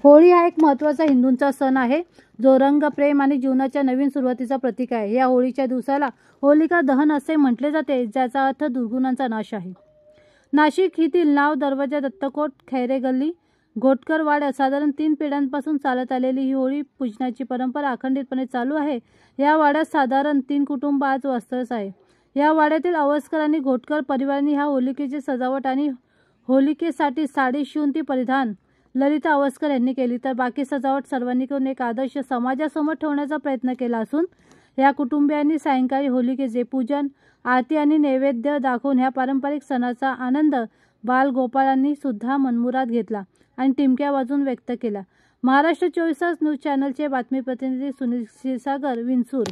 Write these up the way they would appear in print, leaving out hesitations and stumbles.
होळी हा एक महत्त्वाचा हिंदूंचा सण आहे, जो रंग, प्रेम आणि जीवनाच्या नवीन सुरुवातीचा प्रतीक आहे। या होळीच्या दिवसाला होलिका दहन असे म्हटले जाते, ज्याचा अर्थ दुर्गुणांचा नाश आहे। नाशिक येथील नाव दरवाजा, दत्तकोट, खैरे गल्ली, घोटकर वाड्यात साधारण 3 पिढ्यांपासून चालत आलेली ही होळी पूजनाची परंपरा अखंडितपणे चालू आहे। या वाड्यात साधारण 3 कुटुंब आज वास्तव्यास आहे। या वाड्यातील अवस्कर आणि घोटकर परिवारांनी ह्या होलिकेची सजावट आणि होलिकेसाठी साडी शिवून ती परिधान ललिता अवस्कर यांनी केली, तर बाकी सजावट सर्वांनी करून एक आदर्श समाजासमोर ठेवण्याचा प्रयत्न केला असून या कुटुंबियांनी सायंकाळी होलिकेचे पूजन, आरती आणि नैवेद्य दाखवून ह्या पारंपरिक सणाचा आनंद बालगोपाळांनी सुद्धा मनमुराद घेतला आणि टिमक्या वाजवून व्यक्त केला। महाराष्ट्र 24 तास न्यूज चॅनलचे बातमी प्रतिनिधी सुनील क्षीरसागर, विंचूर।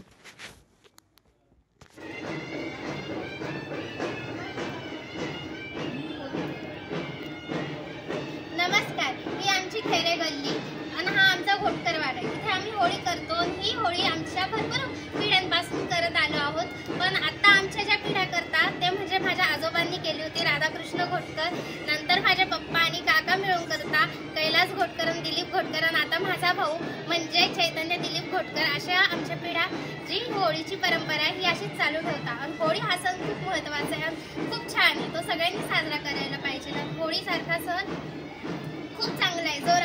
नमस्कार, ही आमची खैरे गल्ली आणि हा आमचा घोटकर वाडा। इथे आम्ही होळी करतो। ही होळी आमच्या भरपूर पिढ्यांपासून करत आलो आहोत, पण आता आमच्या ज्या पिढ्या करतात ते म्हणजे माझ्या आजोबांनी केली होती, राधाकृष्ण घोटकर, नंतर माझे पप्पा आणि काका मिळून करता, कैलास घोटकर आणि दिलीप घोटकर, आणि आता माझा भाऊ म्हणजे चैतन्य दिलीप घोटकर। अशा आमच्या पिढ्या जी होळीची परंपरा आहे ही अशीच चालू ठेवतात। आणि होळी हा सण खूप महत्त्वाचा आहे, खूप छान आहे, तो सगळ्यांनी साजरा करायला पाहिजे। होळी सारखा सण खूप चांगला आहे, जो